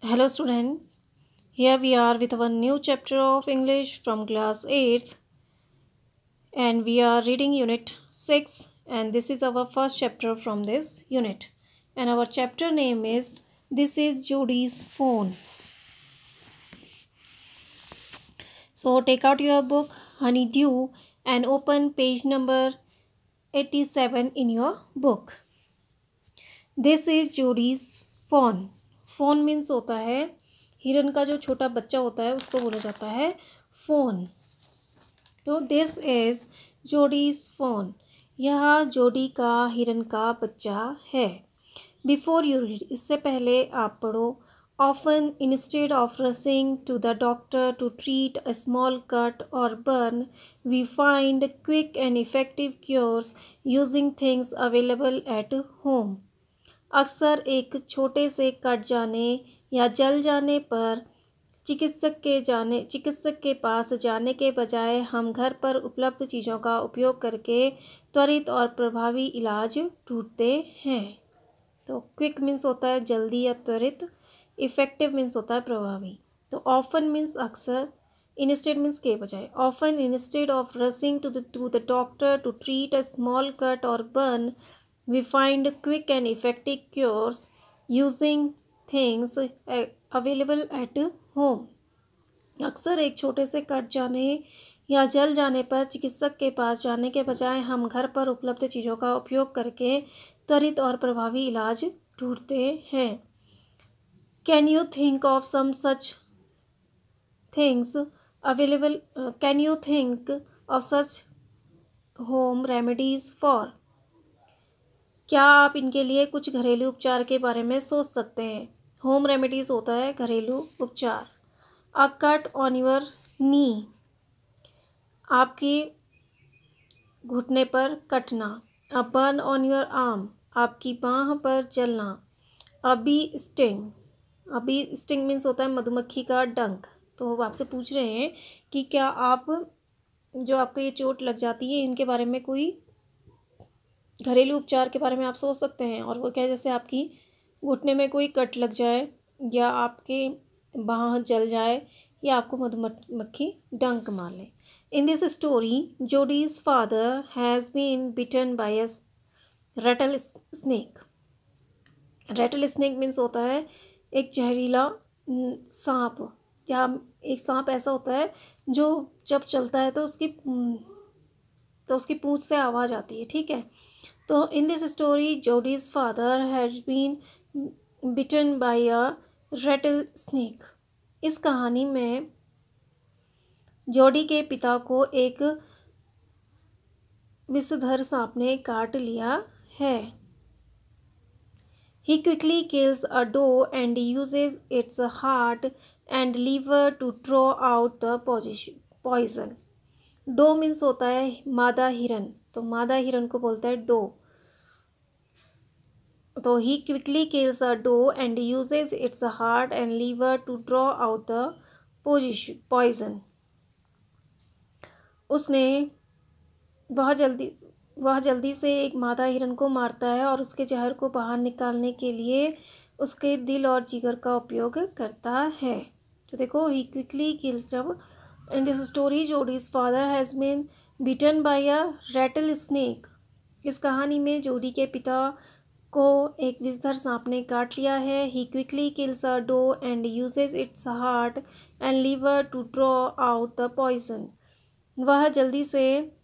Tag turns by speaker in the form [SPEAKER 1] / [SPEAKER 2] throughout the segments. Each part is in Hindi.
[SPEAKER 1] Hello student, here we are with our new chapter of English from class 8th and we are reading unit 6 and this is our first chapter from this unit and our chapter name is This is Judy's Phone. So take out your book Honeydew and open page number 87 in your book. This is Judy's phone. Phone means होता है हिरन का जो छोटा बच्चा होता है उसको बोला जाता है फ़ोन. तो दिस इज़ जोडीज़ फ़ोन. यह जोडी का हिरन का बच्चा है. बिफोर यू रीड, इससे पहले आप पढ़ो. Often, instead of rushing to the doctor to treat a small cut or burn, we find quick and effective cures using things available at home. अक्सर एक छोटे से कट जाने या जल जाने पर चिकित्सक के पास जाने के बजाय हम घर पर उपलब्ध चीज़ों का उपयोग करके त्वरित और प्रभावी इलाज ढूंढते हैं. तो क्विक मीन्स होता है जल्दी या त्वरित. इफ़ेक्टिव मीन्स होता है प्रभावी. तो ऑफन मीन्स अक्सर. इंस्टेड मीन्स के बजाय. Often instead of rushing to the doctor to treat a small cut और burn, we find quick and effective cures using things available at home. अक्सर एक छोटे से कट जाने या जल जाने पर चिकित्सक के पास जाने के बजाय हम घर पर उपलब्ध चीज़ों का उपयोग करके त्वरित और प्रभावी इलाज ढूंढते हैं. Can you think of some such things available can you think of such home remedies for. क्या आप इनके लिए कुछ घरेलू उपचार के बारे में सोच सकते हैं. होम रेमेडीज़ होता है घरेलू उपचार. अ कट ऑन योर नी, आपकी घुटने पर कटना. A burn on your arm, आपकी बाँह पर जलना. अ बी स्टिंग मीन्स होता है मधुमक्खी का डंक. तो वो आपसे पूछ रहे हैं कि क्या आप जो आपको ये चोट लग जाती है इनके बारे में कोई घरेलू उपचार के बारे में आप सोच सकते हैं. और वो क्या है, जैसे आपकी घुटने में कोई कट लग जाए या आपके बाँह जल जाए या आपको मधुमक्खी डंक मार ले. In this story Jody's father has been bitten by a rattlesnake. Rattlesnake means होता है एक जहरीला सांप या एक सांप ऐसा होता है जो जब चलता है तो उसकी पूँछ से आवाज़ आती है. ठीक है. तो in this story Jody's father has been bitten by a rattlesnake. इस कहानी में जोडी के पिता को एक विषधर सांप ने काट लिया है. He quickly kills a doe and uses its heart and liver to draw out the poison. Doe means होता है मादा हिरन. तो मादा हिरन को बोलता है डो. तो he quickly kills a doe and uses its heart and liver to draw out the poison. वह जल्दी से एक मादा हिरन को मारता है और उसके जहर को बाहर निकालने के लिए उसके दिल और जिगर का उपयोग करता है. तो देखो ही क्विकली किल्स. जब in this story Jody's father has been bitten by a rattlesnake. इस कहानी में जोडी के पिता को एक विषधर सांप ने काट लिया है. He quickly kills a doe and uses its heart and liver to draw out the poison. वह जल्दी से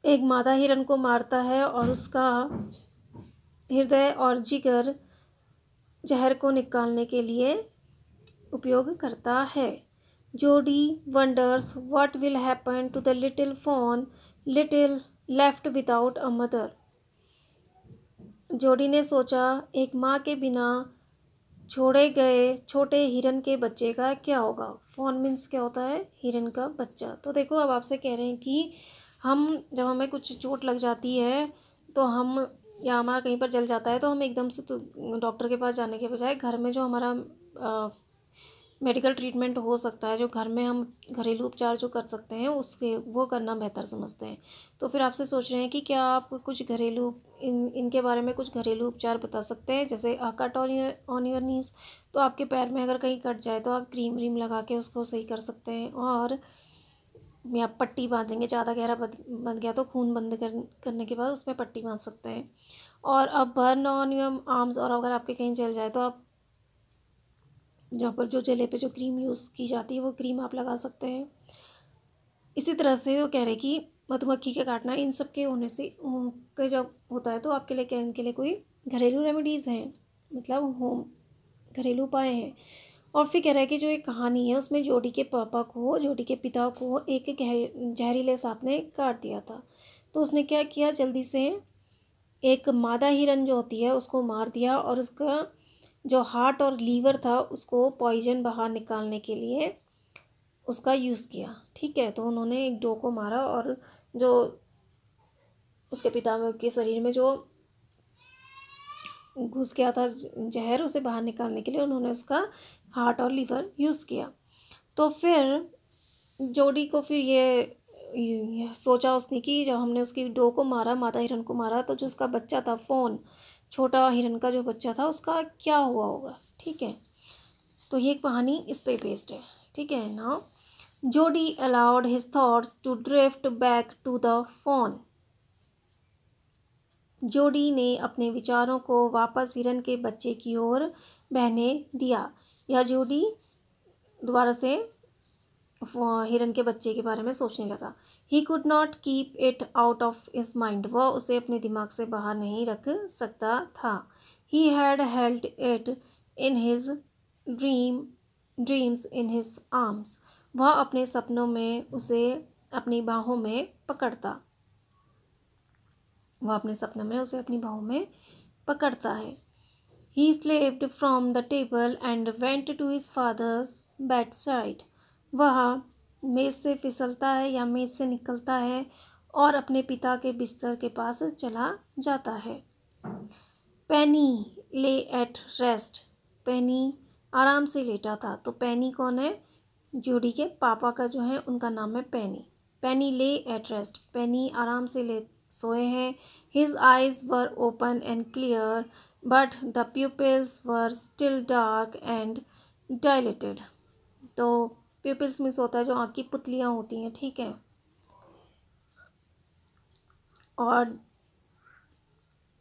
[SPEAKER 1] एक मादा हिरन को मारता है और उसका हृदय और जिगर जहर को निकालने के लिए उपयोग करता है. Jody wonders what will happen to the little fawn left without a mother. Jody ने सोचा एक माँ के बिना छोड़े गए छोटे हिरन के बच्चे का क्या होगा. फॉन मीन्स क्या होता है, हिरन का बच्चा. तो देखो अब आपसे कह रहे हैं कि जब हमें कुछ चोट लग जाती है तो या हमारा कहीं पर जल जाता है तो हम एकदम से तो डॉक्टर के पास जाने के बजाय घर में जो हमारा मेडिकल ट्रीटमेंट हो सकता है, जो घर में हम घरेलू उपचार जो कर सकते हैं उसके वो करना बेहतर समझते हैं। तो फिर आपसे सोच रहे हैं कि क्या आप कुछ घरेलू इनके बारे में कुछ घरेलू उपचार बता सकते हैं, जैसे कट ऑन योर नीज। तो आपके पैर में अगर कहीं कट जाए तो आप क्रीम व्रीम लगा के उसको सही कर सकते हैं, और या पट्टी बांधेंगे, ज़्यादा गहरा बंध गया तो खून बंद करने के बाद उसमें पट्टी बांध सकते हैं। और अब बर्न ऑन योर आर्म्स, और अगर आपके कहीं जल जाए तो आप जहाँ पर जो जले पे जो क्रीम यूज़ की जाती है वो क्रीम आप लगा सकते हैं। इसी तरह से वो कह रहे कि मधुमक्खी के काटना, इन सब के होने से के जब होता है तो आपके लिए क्या इनके लिए कोई घरेलू रेमेडीज़ हैं, मतलब होम घरेलू उपाय हैं। और फिर कह रहा है कि जो एक कहानी है उसमें जोडी के पिता को एक जहरीले सांप ने काट दिया था। तो उसने क्या किया, जल्दी से एक मादा हिरन जो होती है उसको मार दिया, और उसका जो हार्ट और लीवर था उसको पॉइजन बाहर निकालने के लिए उसका यूज़ किया। ठीक है, तो उन्होंने एक डो को मारा, और जो उसके पिता के शरीर में जो घुस गया था जहर, उसे बाहर निकालने के लिए उन्होंने उसका हार्ट और लीवर यूज़ किया। तो फिर जोडी को फिर ये सोचा उसने कि जब हमने उसकी डो को मारा, मादा हिरन को मारा, तो जो उसका बच्चा था फोन, छोटा हिरन का जो बच्चा था उसका क्या हुआ होगा। ठीक है, तो ये कहानी इस पे बेस्ड है। ठीक है ना। Jody allowed his thoughts to drift back to the fawn. Jody ने अपने विचारों को वापस हिरन के बच्चे की ओर बहने दिया, या जोडी दोबारा से हिरन के बच्चे के बारे में सोचने लगा। He could not keep it out of his mind, वह उसे अपने दिमाग से बाहर नहीं रख सकता था। He had held it in his dreams in his arms, वह अपने सपनों में उसे अपनी बाहों में पकड़ता है। He slipped from the table and went to his father's bedside. वह मेज से फिसलता है या मेज से निकलता है और अपने पिता के बिस्तर के पास चला जाता है। पेनी ले एट रेस्ट, पेनी आराम से लेटा था। तो पेनी कौन है, जोडी के पापा का जो है उनका नाम है पेनी। पेनी ले एट रेस्ट, पेनी आराम से सोए हैं। His eyes were open and clear but the pupils were still dark and dilated. तो प्यूपिल्स मीन्स होता है जो आँख की पुतलियाँ होती हैं। ठीक है, और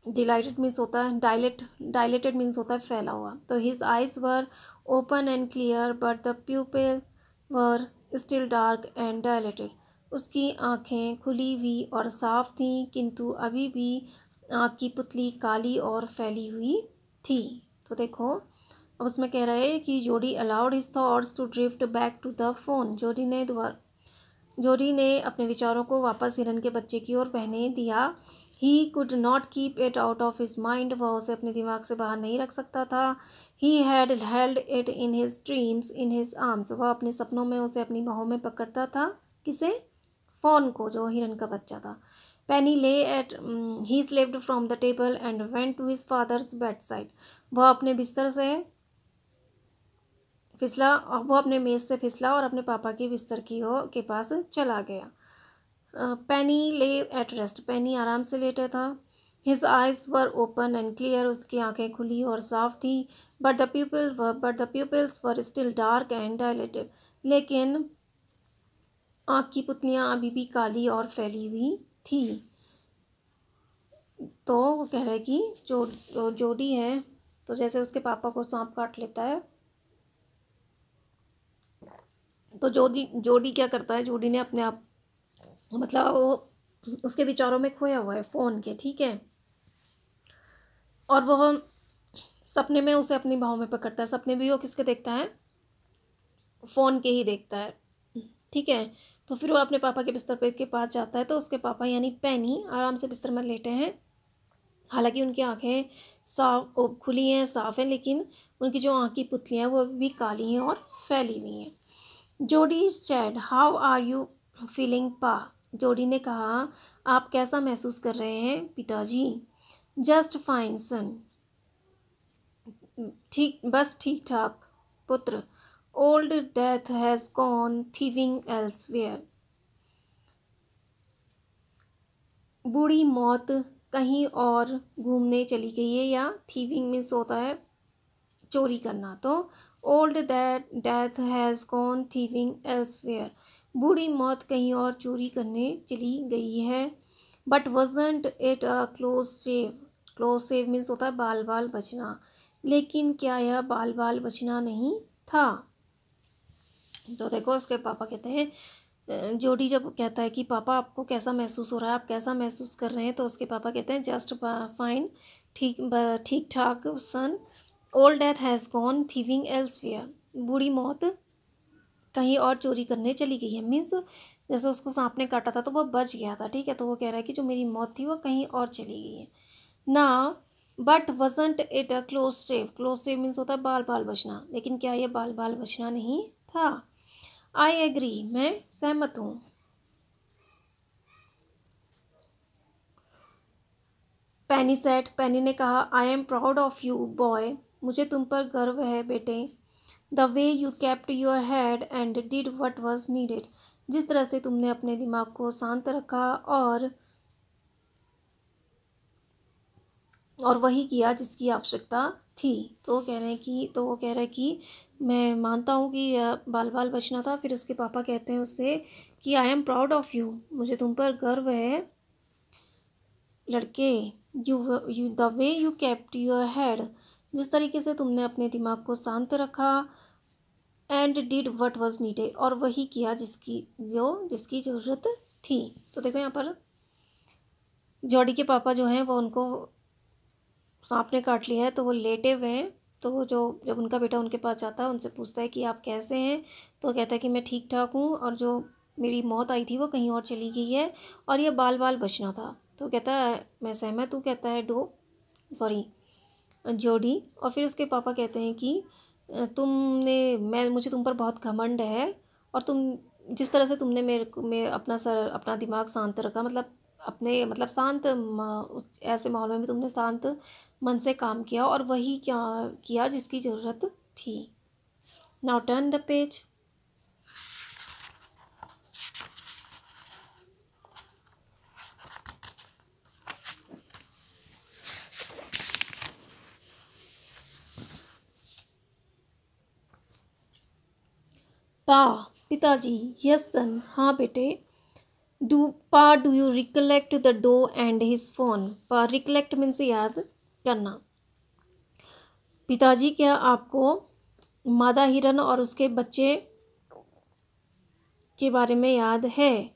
[SPEAKER 1] डिलाइटेड मीन्स होता है डायलेटेड मीन्स होता है फैला हुआ। तो his eyes were open and clear but the प्यूपिल were still dark and dilated. उसकी आँखें खुली हुई और साफ थीं, किंतु अभी भी आँख की पुतली काली और फैली हुई थी। तो देखो, अब उसमें कह रहा है कि Jody allowed his thoughts to drift back to the fawn. Jody ने अपने विचारों को वापस हिरन के बच्चे की ओर बहने दिया। He could not keep it out of his mind, वह उसे अपने दिमाग से बाहर नहीं रख सकता था। He had held it in his dreams in his arms, वह अपने सपनों में उसे अपनी बाहों में पकड़ता था। किसे, फोन को, जो हिरन का बच्चा था। Penny lay at he slipped from the table and went to his father's bed side, वह अपने बिस्तर से फिसला, वो अपने मेज से फिसला और अपने पापा के बिस्तर के पास चला गया। पेनी ले एट रेस्ट, पेनी आराम से लेटा था। His eyes were open and clear, उसकी आंखें खुली और साफ थी। But the pupils were still dark and dilated, लेकिन आँख की पुतलियाँ अभी भी काली और फैली हुई थी। तो वो कह रहा है कि जो जोडी है, तो जैसे उसके पापा को सांप काट लेता है, तो जोडी क्या करता है, जोडी ने अपने आप, मतलब वो उसके विचारों में खोया हुआ है फ़ोन के। ठीक है, और वह सपने में उसे अपनी बाहों में पकड़ता है। सपने भी वो किसके देखता है, फ़ोन के ही देखता है। ठीक है, तो फिर वो अपने पापा के बिस्तर के पास जाता है, तो उसके पापा यानी पेनी आराम से बिस्तर में लेटे हैं। हालांकि उनकी आंखें साफ खुली हैं, साफ हैं, लेकिन उनकी जो आँख की पुतलियाँ हैं वो अभी भी काली हैं और फैली हुई हैं। Jody said, how are you feeling pa, Jody ने कहा, आप कैसा महसूस कर रहे हैं पिताजी। जस्ट फाइन सन, बस ठीक ठाक पुत्र। Old death has gone thieving elsewhere. बूढ़ी मौत कहीं और घूमने चली गई है, या थीविंग मीन्स होता है चोरी करना। तो old death has gone thieving elsewhere, बूढ़ी मौत कहीं और चोरी करने चली गई है। But wasn't it a close shave, close shave means होता है बाल बाल बचना, लेकिन क्या यह बाल बाल बचना नहीं था। तो देखो उसके पापा कहते हैं, जोडी जब कहता है कि पापा आपको कैसा महसूस हो रहा है, आप कैसा महसूस कर रहे हैं, तो उसके पापा कहते हैं जस्ट फाइन, ठीक ठाक सन। Old death has gone thieving elsewhere, बूढ़ी मौत कहीं और चोरी करने चली गई है। मीन्स जैसे उसको सांप ने काटा था तो वो बच गया था, ठीक है, तो वो कह रहा है कि जो मेरी मौत थी वो कहीं और चली गई है ना। But wasn't it a close shave, close shave means होता है बाल बाल बचना, लेकिन क्या ये बाल बाल बचना नहीं था। आई एग्री, मैं सहमत हूँ। पैनी सेड, पैनी ने कहा, I am proud of you boy, मुझे तुम पर गर्व है बेटे। The way you kept your head and did what was needed, जिस तरह से तुमने अपने दिमाग को शांत रखा और वही किया जिसकी आवश्यकता थी। तो वो कह रहे हैं कि मैं मानता हूँ कि यह बाल बाल बचना था। फिर उसके पापा कहते हैं उससे कि I am proud of you, मुझे तुम पर गर्व है लड़के। You the way you kept your head, जिस तरीके से तुमने अपने दिमाग को शांत रखा, and did what was needed, और वही किया जिसकी ज़रूरत थी। तो देखो यहाँ पर जॉडी के पापा जो हैं वो उनको सांप ने काट लिया है, तो वो लेटे हुए हैं। तो वो जब उनका बेटा उनके पास जाता है, उनसे पूछता है कि आप कैसे हैं, तो कहता है कि मैं ठीक ठाक हूँ, और जो मेरी मौत आई थी वो कहीं और चली गई है, और ये बाल बाल बचना था। तो कहता है मैं सहमत हूँ, कहता है जोडी। और फिर उसके पापा कहते हैं कि मुझे तुम पर बहुत घमंड है, और तुम जिस तरह से तुमने मैं अपना दिमाग शांत रखा, मतलब शांत ऐसे माहौल में भी तुमने शांत मन से काम किया, और वही क्या किया जिसकी ज़रूरत थी। Now turn the page. पिताजी, यस सन, हाँ बेटे। Do you recollect the doe and his fawn. Recollect means याद करना। पिताजी, क्या आपको मादा हिरन और उसके बच्चे के बारे में याद है।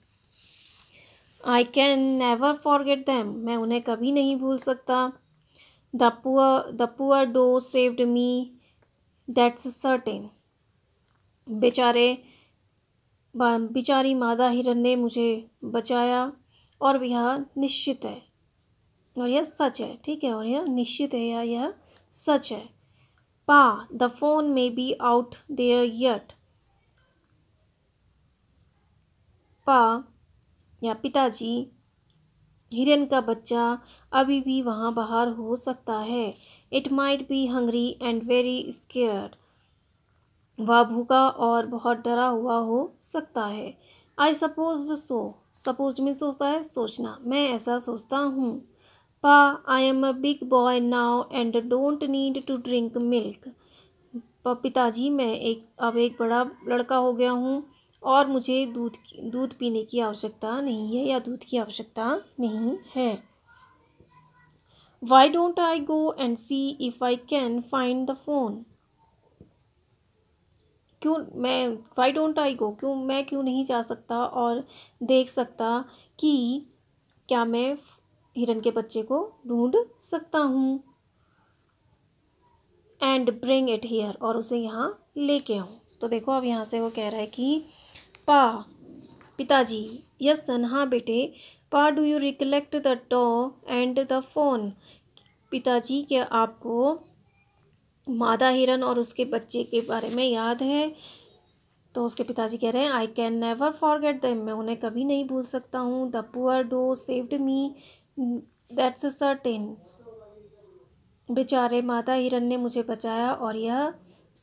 [SPEAKER 1] I can never forget them, मैं उन्हें कभी नहीं भूल सकता। The poor doe saved me, that's certain, बेचारी मादा हिरन ने मुझे बचाया, और यह निश्चित है, और यह सच है, ठीक है, और यह निश्चित है या यह सच है। The fawn may be out there yet, या पिताजी, हिरन का बच्चा अभी भी वहाँ बाहर हो सकता है। It might be hungry and very scared, वह भूखा और बहुत डरा हुआ हो सकता है। I suppose so, suppose means होता है सोचना, मैं ऐसा सोचता हूँ। I am a big boy now and don't need to drink milk, पिताजी, मैं अब एक बड़ा लड़का हो गया हूँ, और मुझे दूध पीने की आवश्यकता नहीं है, या दूध की आवश्यकता नहीं है। Why don't I go and see if I can find the phone, why don't I go, मैं क्यों नहीं जा सकता और देख सकता कि क्या मैं हिरन के बच्चे को ढूंढ सकता हूँ। एंड ब्रिंग इट हियर, और उसे यहाँ लेके आऊँ। तो देखो अब यहाँ से वो कह रहा है कि पिताजी, यस सन, हाँ बेटे। डू यू रिकलेक्ट द डॉ एंड द फोन, पिताजी, क्या आपको मादा हिरन और उसके बच्चे के बारे में याद है। तो उसके पिताजी कह रहे हैं I can never forget them, मैं उन्हें कभी नहीं भूल सकता हूँ। The poor doe saved me, that's certain, बेचारे मादा हिरन ने मुझे बचाया, और यह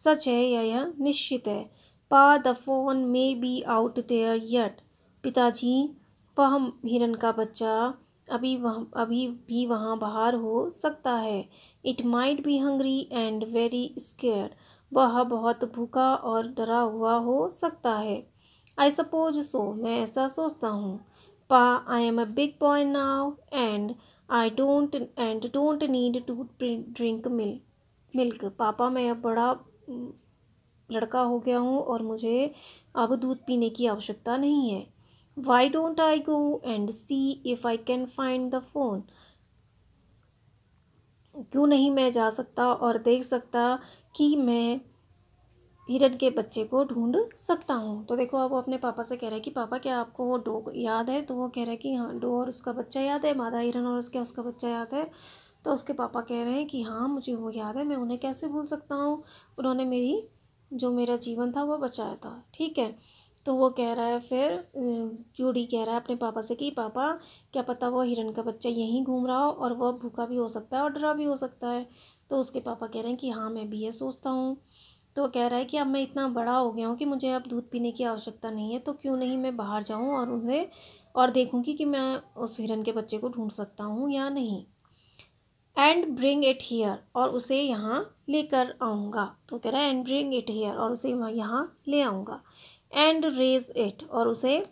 [SPEAKER 1] सच है या यह निश्चित है। Pa the fawn may be out there yet. पिताजी, वह हिरन का बच्चा अभी भी वहाँ बाहर हो सकता है। It might be hungry and very scared. वह बहुत भूखा और डरा हुआ हो सकता है। I suppose so. मैं ऐसा सोचता हूँ। Pa, I am a big boy now and don't need to drink milk. पापा, मैं अब बड़ा लड़का हो गया हूँ और मुझे अब दूध पीने की आवश्यकता नहीं है। Why don't I go and see if I can find the phone. क्यों नहीं मैं जा सकता और देख सकता कि मैं हिरन के बच्चे को ढूंढ सकता हूँ। तो देखो, अब वो अपने पापा से कह रहा है कि पापा, क्या आपको वो डो याद है? तो वो कह रहा है कि हाँ, डो और उसका बच्चा याद है, मादा हिरन और उसका बच्चा याद है। तो उसके पापा कह रहे हैं कि हाँ, मुझे वो याद है, मैं उन्हें कैसे भूल सकता हूँ, उन्होंने मेरा जीवन था वो बचाया था। ठीक है। तो वो कह रहा है, फिर जूडी कह रहा है अपने पापा से कि पापा, क्या पता वो हिरन का बच्चा यहीं घूम रहा हो और वह भूखा भी हो सकता है और डरा भी हो सकता है। तो उसके पापा कह रहे हैं कि हाँ, मैं भी ये सोचता हूँ। तो वो कह रहा है कि अब मैं इतना बड़ा हो गया हूँ कि मुझे अब दूध पीने की आवश्यकता नहीं है, तो क्यों नहीं मैं बाहर जाऊँ और उसे और देखूँगी कि मैं उस हिरन के बच्चे को ढूंढ सकता हूँ या नहीं। And bring it here. और उसे यहाँ लेकर आऊँगा। तो कह रहा है एंड ब्रिंग इट हियर, और उसे यहाँ ले आऊँगा। एंड रेज इट, और उसे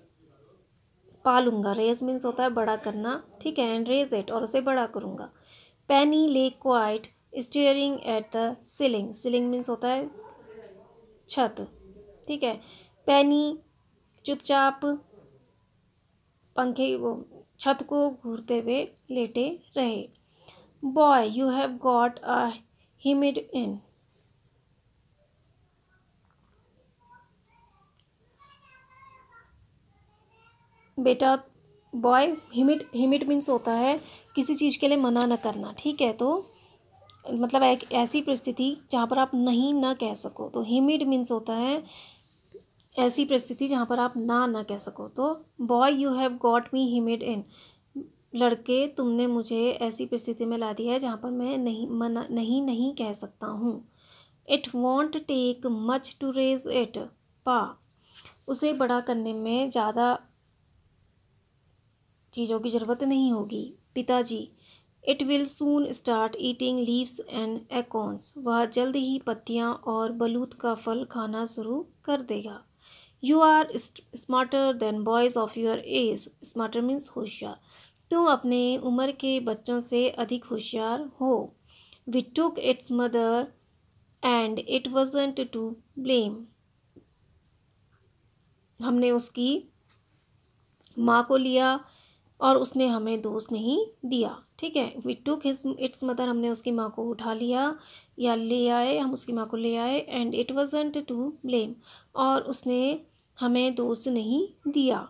[SPEAKER 1] पालूंगा। रेज मीन्स होता है बड़ा करना। ठीक है। एंड रेज इट, और उसे बड़ा करूँगा। पेनी ले quite staring at the ceiling. Ceiling means होता है छत। ठीक है। पेनी चुपचाप पंखे वो छत को घूरते हुए लेटे रहे। Boy, you have got a hemmed in. बेटा, बॉय, हिमिड मीन्स होता है किसी चीज़ के लिए मना न करना। ठीक है। तो मतलब एक ऐसी परिस्थिति जहाँ पर आप नहीं ना कह सको। तो हिमिड मीन्स होता है ऐसी परिस्थिति जहाँ पर आप ना कह सको। तो boy, you have got me hemmed in. लड़के, तुमने मुझे ऐसी परिस्थिति में ला दिया है जहाँ पर मैं नहीं कह सकता हूँ। It won't take much to raise it. Pa, उसे बड़ा करने में ज़्यादा चीज़ों की ज़रूरत नहीं होगी। पिताजी, it will soon start eating leaves and acorns. वह जल्द ही पत्तियाँ और बलूत का फल खाना शुरू कर देगा। You are smarter than boys of your age. Smarter means होशियार। तुम अपने उम्र के बच्चों से अधिक होशियार हो। We took its mother and it wasn't to blame. हमने उसकी माँ को लिया और उसने हमें दोष नहीं दिया। ठीक है। वी टुक इट्स मदर, हमने उसकी माँ को उठा लिया या ले आए, हम उसकी माँ को ले आए। And it wasn't to blame, और उसने हमें दोष नहीं दिया।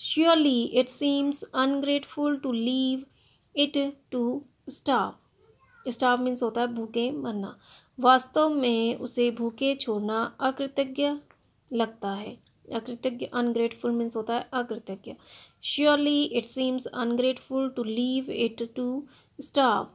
[SPEAKER 1] Surely it seems ungrateful to leave it to starve. Starve means होता है भूखे मरना। वास्तव में उसे भूखे छोड़ना अकृतज्ञ लगता है। अकृतज्ञ, अनग्रेटफुल मीन्स होता है अकृतज्ञ। Surely it seems ungrateful to leave it to starve.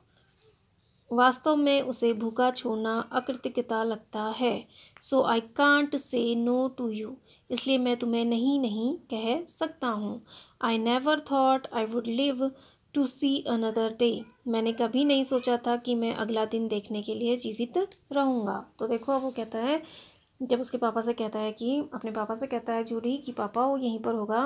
[SPEAKER 1] वास्तव में उसे भूखा छोड़ना अकृतज्ञता लगता है। So I can't say no to you. इसलिए मैं तुम्हें नहीं कह सकता हूँ। I never thought I would live to see another day. मैंने कभी नहीं सोचा था कि मैं अगला दिन देखने के लिए जीवित रहूँगा। तो देखो, वो कहता है, जब उसके पापा से कहता है कि अपने पापा से कहता है जूडी कि पापा, वो यहीं पर होगा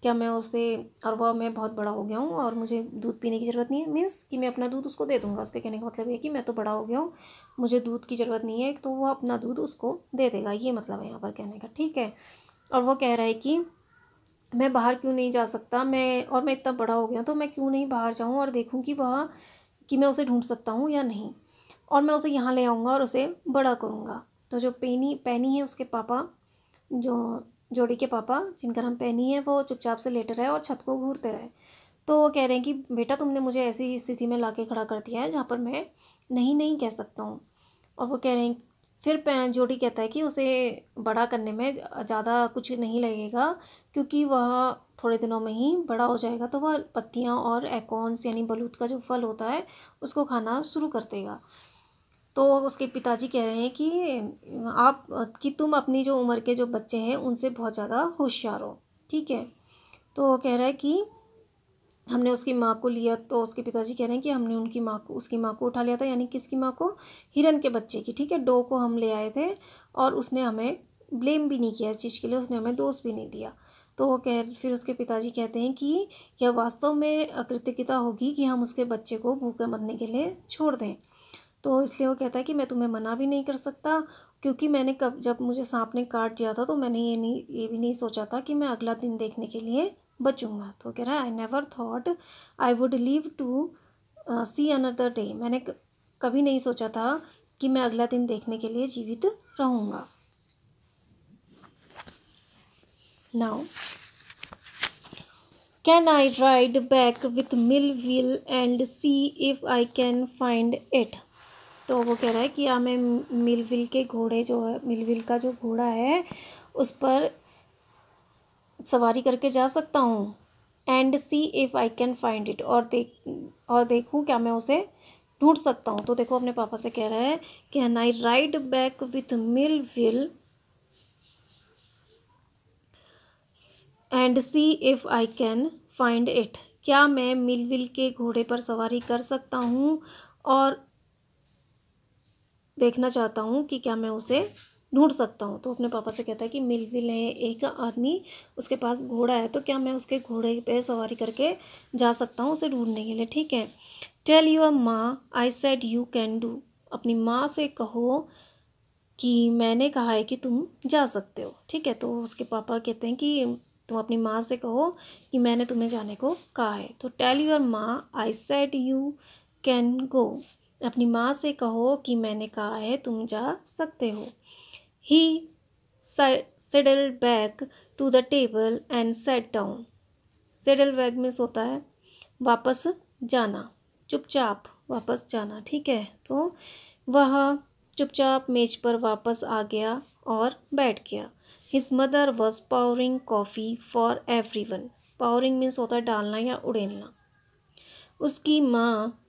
[SPEAKER 1] क्या? मैं उसे, और वह, मैं बहुत बड़ा हो गया हूँ और मुझे दूध पीने की ज़रूरत नहीं है। मीन्स कि मैं अपना दूध उसको दे दूँगा। उसके कहने का मतलब ये कि मैं तो बड़ा हो गया हूँ, मुझे दूध की ज़रूरत नहीं है, तो वह अपना दूध उसको दे देगा। ये मतलब है यहाँ पर कहने का। ठीक है। और वो कह रहा है कि मैं बाहर क्यों नहीं जा सकता, मैं इतना बड़ा हो गया, तो मैं क्यों नहीं बाहर जाऊँ और देखूँ कि मैं उसे ढूंढ सकता हूँ या नहीं, और मैं उसे यहाँ ले आऊँगा और उसे बड़ा करूँगा। तो जो पैनी है, उसके पापा, जो जोड़ी के पापा जिनका नाम पैनी है, वो चुपचाप से लेटे रहे और छत को घूरते रहे। तो वो कह रहे हैं कि बेटा, तुमने मुझे ऐसी स्थिति में लाके खड़ा कर दिया है जहाँ पर मैं नहीं कह सकता हूँ। और वो कह रहे हैं, फिर जोडी कहता है कि उसे बड़ा करने में ज़्यादा कुछ नहीं लगेगा, क्योंकि वह थोड़े दिनों में ही बड़ा हो जाएगा, तो वह पत्तियाँ और एकॉन्स यानी बलूत का जो फल होता है उसको खाना शुरू कर देगा। तो उसके पिताजी कह रहे हैं कि तुम अपनी जो उम्र के जो बच्चे हैं उनसे बहुत ज़्यादा होशियार हो, ठीक है। तो वो कह रहा है कि हमने उसकी माँ को लिया, तो उसके पिताजी कह रहे हैं कि हमने उसकी माँ को उठा लिया था, यानी किसकी माँ को, हिरन के बच्चे की, ठीक है। डो को हम ले आए थे और उसने हमें ब्लेम भी नहीं किया इस चीज़ के लिए, उसने हमें दोष भी नहीं दिया। तो फिर उसके पिताजी कहते हैं कि यह वास्तव में अकृतज्ञता होगी कि हम उसके बच्चे को भूखे मरने के लिए छोड़ दें। तो इसलिए वो कहता है कि मैं तुम्हें मना भी नहीं कर सकता, क्योंकि जब मुझे सांप ने काट दिया था तो मैंने ये भी नहीं सोचा था कि मैं अगला दिन देखने के लिए बचूंगा। तो कह रहा है I never thought I would live to see another day. मैंने कभी नहीं सोचा था कि मैं अगला दिन देखने के लिए जीवित रहूँगा। Now can I ride back with Millville and see if I can find it. तो वो कह रहा है कि मैं मिलविल के घोड़े जो है, मिलविल का जो घोड़ा है उस पर सवारी करके जा सकता हूँ, and see if I can find it, और देखूँ क्या मैं उसे ढूंढ सकता हूँ। तो देखो अपने पापा से कह रहा है कि can I ride back with Millville and see if I can find it. क्या मैं मिलविल के घोड़े पर सवारी कर सकता हूँ और देखना चाहता हूँ कि क्या मैं उसे ढूंढ सकता हूँ। तो अपने पापा से कहता है कि मिलविल है एक आदमी, उसके पास घोड़ा है, तो क्या मैं उसके घोड़े पे सवारी करके जा सकता हूँ उसे ढूंढने के लिए, ठीक है। टेल योर माँ आई सेड यू कैन डू। अपनी माँ से कहो कि मैंने कहा है कि तुम जा सकते हो, ठीक है। तो उसके पापा कहते हैं कि तुम अपनी माँ से कहो कि मैंने तुम्हें जाने को कहा है। तो टेल योर माँ आई सेड यू कैन गो। अपनी माँ से कहो कि मैंने कहा है तुम जा सकते हो। He settled back to the table and set down. Settle back means होता है वापस जाना, चुपचाप वापस जाना, ठीक है। तो वह चुपचाप मेज पर वापस आ गया और बैठ गया। His mother was powering coffee for everyone. Powering means होता है डालना या उड़ेलना। उसकी माँ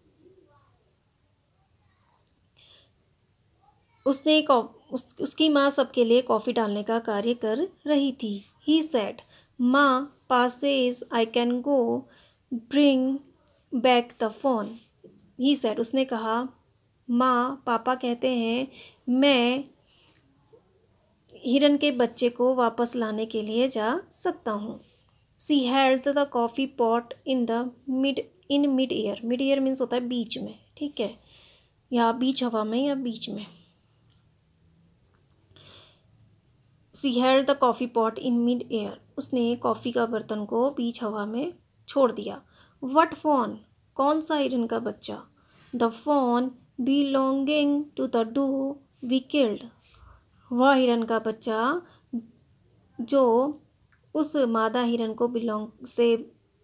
[SPEAKER 1] उसकी माँ सबके लिए कॉफ़ी डालने का कार्य कर रही थी। ही सेड माँ passes I can go bring back the phone. He said उसने कहा माँ पापा कहते हैं मैं हिरन के बच्चे को वापस लाने के लिए जा सकता हूँ। She held the coffee pot in mid air. Mid air means होता है बीच में, ठीक है, या बीच हवा में या बीच में। She held the coffee pot in mid air. उसने कॉफ़ी का बर्तन को बीच हवा में छोड़ दिया। वट फोन, कौन सा हिरन का बच्चा। The fawn belonging to the doe we killed. वह हिरन का बच्चा जो उस मादा हिरन को से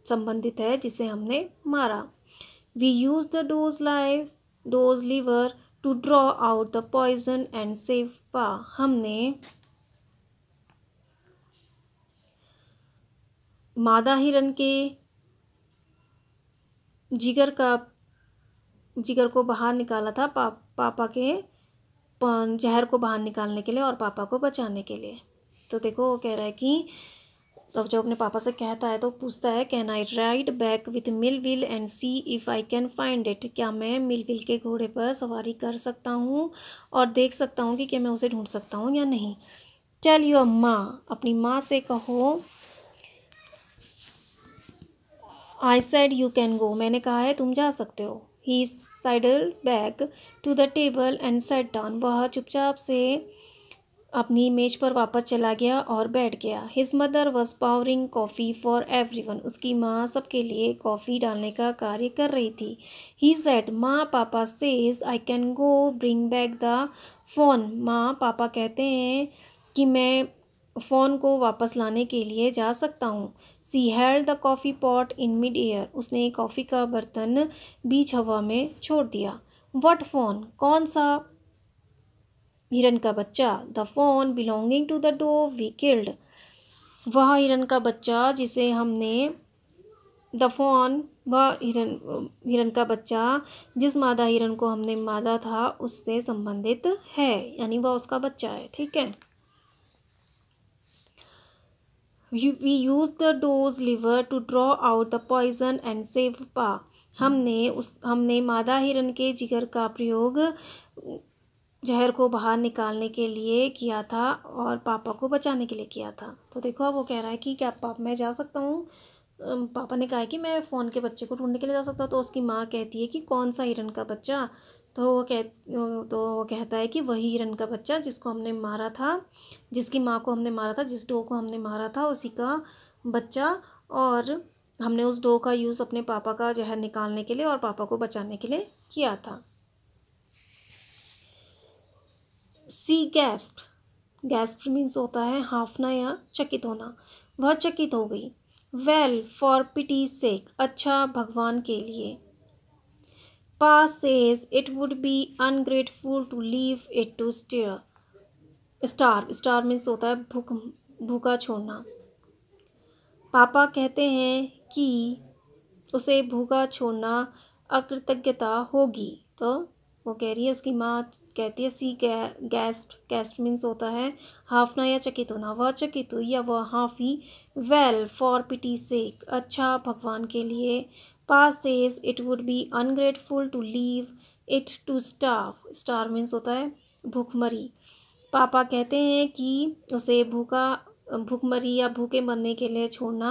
[SPEAKER 1] संबंधित है जिसे हमने मारा। We use the doe's liver to draw out the poison and save pa. हमने मादा हिरन के जिगर को बाहर निकाला था पापा के जहर को बाहर निकालने के लिए और पापा को बचाने के लिए। तो देखो वो कह रहा है कि तब जब अपने पापा से कहता है तो पूछता है can I ride back with Millville and see if I can find it. क्या मैं मिलविल के घोड़े पर सवारी कर सकता हूँ और देख सकता हूँ कि क्या मैं उसे ढूंढ सकता हूँ या नहीं। टेल योर माँ, अपनी माँ से कहो I said you can go. मैंने कहा है तुम जा सकते हो। He sidled back to the table and set down. वह चुपचाप से अपनी मेज पर वापस चला गया और बैठ गया। His mother was powering coffee for everyone. उसकी माँ सबके लिए कॉफ़ी डालने का कार्य कर रही थी। ही सेड माँ पापा says I can go bring back the phone. माँ पापा कहते हैं कि मैं फ़ोन को वापस लाने के लिए जा सकता हूँ। She held the coffee pot in mid air. उसने कॉफ़ी का बर्तन बीच हवा में छोड़ दिया। वट फोन, कौन सा हिरन का बच्चा। The fawn belonging to the doe we killed. वह हिरन का बच्चा जिसे हमने द फोन वह हिरन का बच्चा जिस मादा हिरन को हमने मारा था उससे संबंधित है, यानी वह उसका बच्चा है। ठीक है। We use the doe's liver to draw out the poison and save Pa. हमने मादा हिरन के जिगर का प्रयोग जहर को बाहर निकालने के लिए किया था और पापा को बचाने के लिए किया था। तो देखो अब वो कह रहा है कि क्या पापा मैं जा सकता हूँ। पापा ने कहा है कि मैं फ़ोन के बच्चे को ढूंढने के लिए जा सकता हूँ। तो उसकी माँ कहती है कि कौन सा हिरन का बच्चा। तो वो कहता है कि वही हिरन का बच्चा जिसको हमने मारा था, जिसकी माँ को हमने मारा था, जिस डो को हमने मारा था उसी का बच्चा। और हमने उस डो का यूज़ अपने पापा का जहर निकालने के लिए और पापा को बचाने के लिए किया था। सी गैस्प्ड। गैस्प्ड मीन्स होता है हाँफना या चकित होना। वह चकित हो गई। वेल फॉर पिटी सेक, अच्छा भगवान के लिए। Pa says it would be ungrateful to leave it to starve. Starve means होता है भूखा छोड़ना। पापा कहते हैं कि उसे भूखा छोड़ना अकृतज्ञता होगी। तो वो कह रही है, उसकी माँ कहती है सी गैस्ट मीन्स होता है हाँफना या चकित होना। वह चकित हुई या वह हाँफी। वेल फॉर पिटी सेक, अच्छा भगवान के लिए। Pa says it would be ungrateful to leave it to starve. Starve means होता है भूखमरी। पापा कहते हैं कि उसे भूखमरी या भूखे मरने के लिए छोड़ना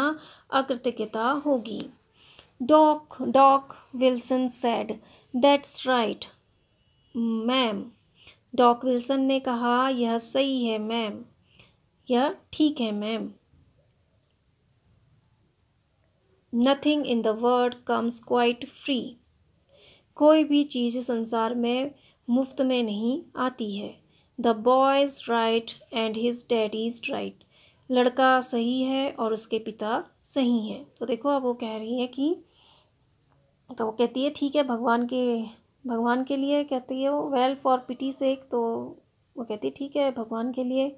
[SPEAKER 1] अकृतज्ञता होगी। Doc Wilson said, that's right ma'am. Doc Wilson ने कहा यह सही है मैम, यह ठीक है ma'am. Nothing in the world comes quite free. कोई भी चीज़ संसार में मुफ्त में नहीं आती है। The boy is right and his daddy is right. लड़का सही है और उसके पिता सही हैं। तो देखो अब वो कह रही है कि, तो वो कहती है ठीक है भगवान के लिए कहती है वो। वेल फॉर पिटी सेक, तो वो कहती है ठीक है भगवान के लिए।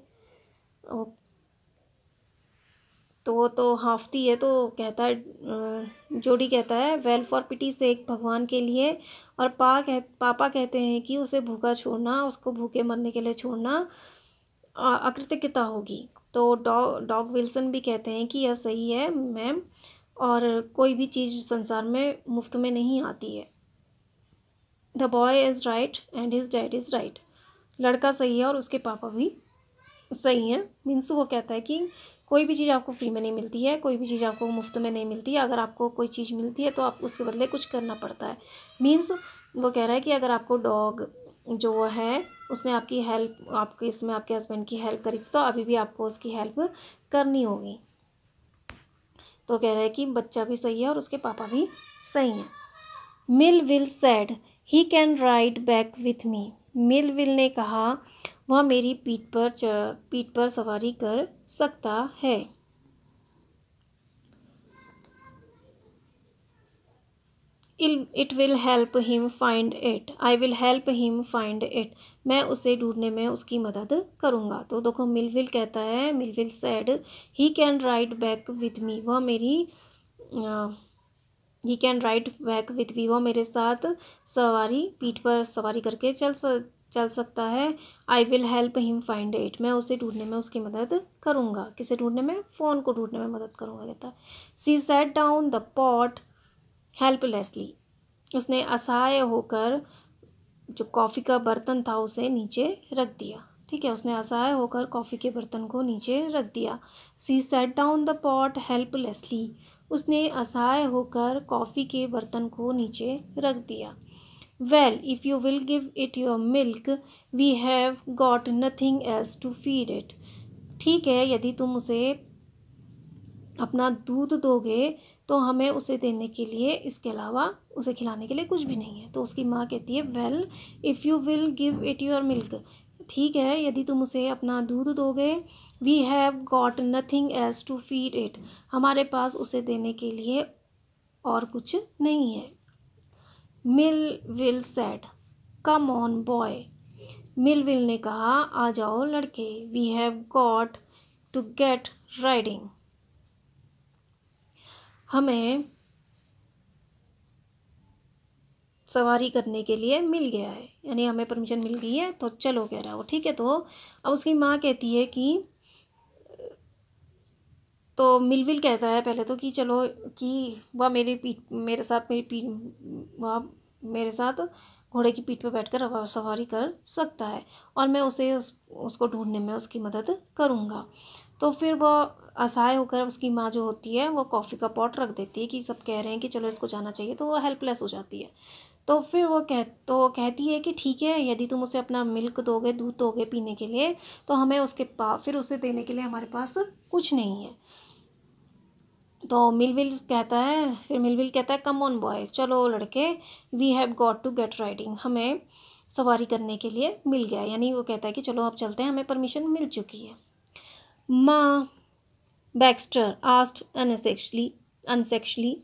[SPEAKER 1] तो वो तो हाफती है, तो कहता है जोडी कहता है वेल फॉर पिटी सेक, भगवान के लिए। और पापा कहते हैं कि उसे भूखा छोड़ना, उसको भूखे मरने के लिए छोड़ना अकृतज्ञता होगी। तो डॉग विल्सन भी कहते हैं कि यह सही है मैम, और कोई भी चीज़ संसार में मुफ्त में नहीं आती है। The boy is right and his dad is right. लड़का सही है और उसके पापा भी सही हैं। मीन्स वो कहता है कि कोई भी चीज़ आपको फ्री में नहीं मिलती है, कोई भी चीज़ आपको मुफ्त में नहीं मिलती है। अगर आपको कोई चीज़ मिलती है तो आप उसके बदले कुछ करना पड़ता है। मीन्स वो कह रहा है कि अगर आपको डॉग जो है उसने आपकी हेल्प, आपके इसमें आपके हस्बैंड की हेल्प करी थी, तो अभी भी आपको उसकी हेल्प करनी होगी। तो कह रहा है कि बच्चा भी सही है और उसके पापा भी सही हैं। Millville said he can ride back with me. Millville ने कहा वह मेरी पीठ पर सवारी कर सकता है। It will help him find it. I will help him find it. मैं उसे ढूंढने में उसकी मदद करूँगा। तो देखो मिलविल कहता है, Millwheel said he can ride back with me, वह मेरी he can ride back with me, वो मेरे साथ पीठ पर सवारी करके चल सकता है। I will help him find it. मैं उसे ढूंढने में उसकी मदद करूँगा। किसे ढूंढने में? फ़ोन को ढूंढने में मदद करूँगा कहता है। She set down the pot helplessly. उसने असहाय होकर जो कॉफ़ी का बर्तन था उसे नीचे रख दिया। ठीक है, उसने असहाय होकर कॉफ़ी के बर्तन को नीचे रख दिया। She set down the pot helplessly. उसने असहाय होकर कॉफ़ी के बर्तन को नीचे रख दिया। Well if you will give it your milk we have got nothing else to feed it. ठीक है, यदि तुम उसे अपना दूध दोगे तो हमें उसे देने के लिए, इसके अलावा उसे खिलाने के लिए कुछ भी नहीं है। तो उसकी माँ कहती है well if you will give it your milk. ठीक है, यदि तुम उसे अपना दूध दोगे, we have got nothing else to feed it. हमारे पास उसे देने के लिए और कुछ नहीं है। Millwheel said come on boy. Millwheel ने कहा आ जाओ लड़के। We have got to get riding. हमें सवारी करने के लिए मिल गया है, यानी हमें परमिशन मिल गई है, तो चलो कह रहा है वो। ठीक है, तो अब उसकी माँ कहती है कि, तो मिलविल कहता है पहले तो कि चलो, कि वह वह मेरे साथ घोड़े की पीठ पर बैठकर हवा सवारी कर सकता है, और मैं उसको ढूंढने में उसकी मदद करूँगा। तो फिर वह असहाय होकर, उसकी माँ जो होती है वो कॉफ़ी का पॉट रख देती है कि सब कह रहे हैं कि चलो इसको जाना चाहिए, तो वो हेल्पलेस हो जाती है। तो फिर वो कहती है कि ठीक है, यदि तुम उसे अपना मिल्क दोगे, दूध दोगे पीने के लिए, तो हमें फिर उसे देने के लिए हमारे पास कुछ नहीं है। तो मिलविल कहता है कम ऑन बॉय, चलो लड़के, we have got to get riding, हमें सवारी करने के लिए मिल गया, यानी वो कहता है कि चलो अब चलते हैं, हमें परमिशन मिल चुकी है। माँ Baxter asked unsexually,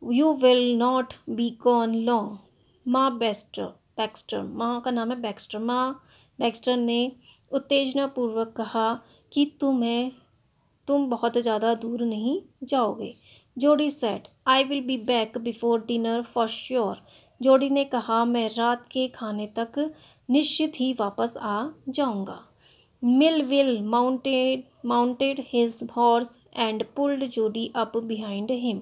[SPEAKER 1] you will not be gone long. Baxter, माँ का नाम है बैक्स्टर। माँ बैक्स्टर ने उत्तेजनापूर्वक कहा कि तुम बहुत ज़्यादा दूर नहीं जाओगे। जोडी said, I will be back before dinner for sure. जोडी ने कहा, मैं रात के खाने तक निश्चित ही वापस आ जाऊंगा। Millwheel mounted his horse and pulled Jody up behind him.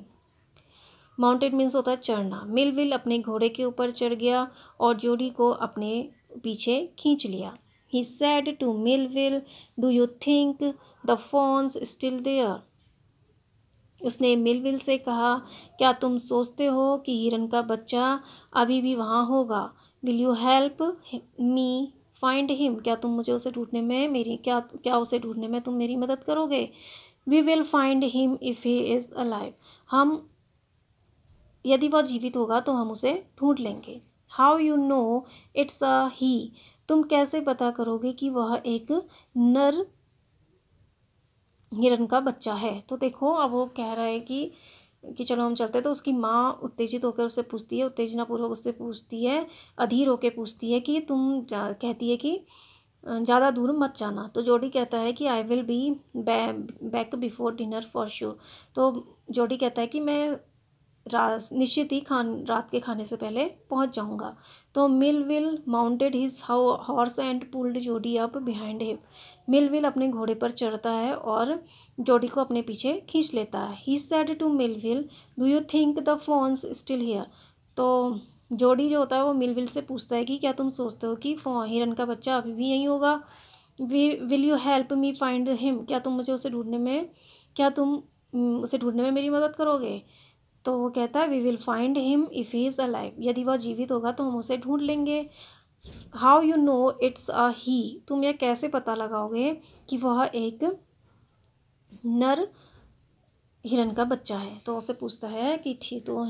[SPEAKER 1] Mounted means होता है चढ़ना। मिलविल अपने घोड़े के ऊपर चढ़ गया और जोडी को अपने पीछे खींच लिया। He said to Melville, "Do you think the fawn's still there?" उसने मिलविल से कहा, क्या तुम सोचते हो कि हिरन का बच्चा अभी भी वहाँ होगा? Will you help me find him? क्या तुम मुझे उसे ढूंढने में उसे ढूंढने में तुम मेरी मदद करोगे? We will find him if he is alive. यदि वह जीवित होगा तो हम उसे ढूंढ लेंगे। How you know it's a he? तुम कैसे पता करोगे कि वह एक नर हिरन का बच्चा है? तो देखो, अब वो कह रहा है कि चलो हम चलते हैं। तो उसकी माँ उत्तेजित होकर उससे पूछती है, उत्तेजनापूर्वक उससे पूछती है, अधीर होकर पूछती है कि कहती है कि ज़्यादा दूर मत जाना। तो जोडी कहता है कि I will be back before dinner for sure. तो जोडी कहता है कि मैं निश्चित ही रात के खाने से पहले पहुंच जाऊंगा। तो Millville mounted his horse and pulled Jody up behind him. Millville अपने घोड़े पर चढ़ता है और जोडी को अपने पीछे खींच लेता है। He said to Millwheel, do you think the fawn's still here? तो जोडी जो होता है वो मिलविल से पूछता है कि क्या तुम सोचते हो कि हिरन का बच्चा अभी भी यहीं होगा? Will you help me find him? क्या तुम उसे ढूंढने में मेरी मदद करोगे? तो वो कहता है, we will find him if he is alive. यदि वह जीवित होगा तो हम उसे ढूंढ लेंगे। How you know it's a he? तुम यह कैसे पता लगाओगे कि वह एक नर हिरन का बच्चा है? तो उससे पूछता है कि ठीक, तो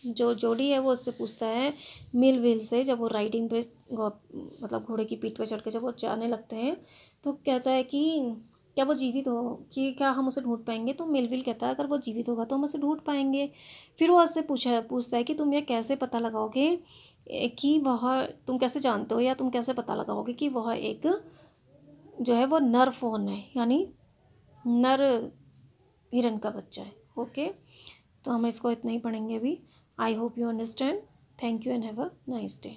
[SPEAKER 1] जो जोडी है वो उससे पूछता है मिलविल से, जब वो राइडिंग पे मतलब घोड़े की पीठ पे चढ़ के जब वो जाने लगते हैं, तो कहता है कि क्या वो जीवित हो, कि क्या हम उसे ढूंढ पाएंगे? तो मिलविल कहता है, अगर वो जीवित होगा तो हम उसे ढूंढ पाएंगे। फिर वो उससे पूछता है कि तुम यह कैसे पता लगाओगे कि तुम कैसे जानते हो, या तुम कैसे पता लगाओगे कि वह एक जो है वो नर फोन है, यानी नर हिरन का बच्चा है। ओके, तो हम इसको इतना ही पढ़ेंगे अभी। I hope you understand. Thank you and have a nice day.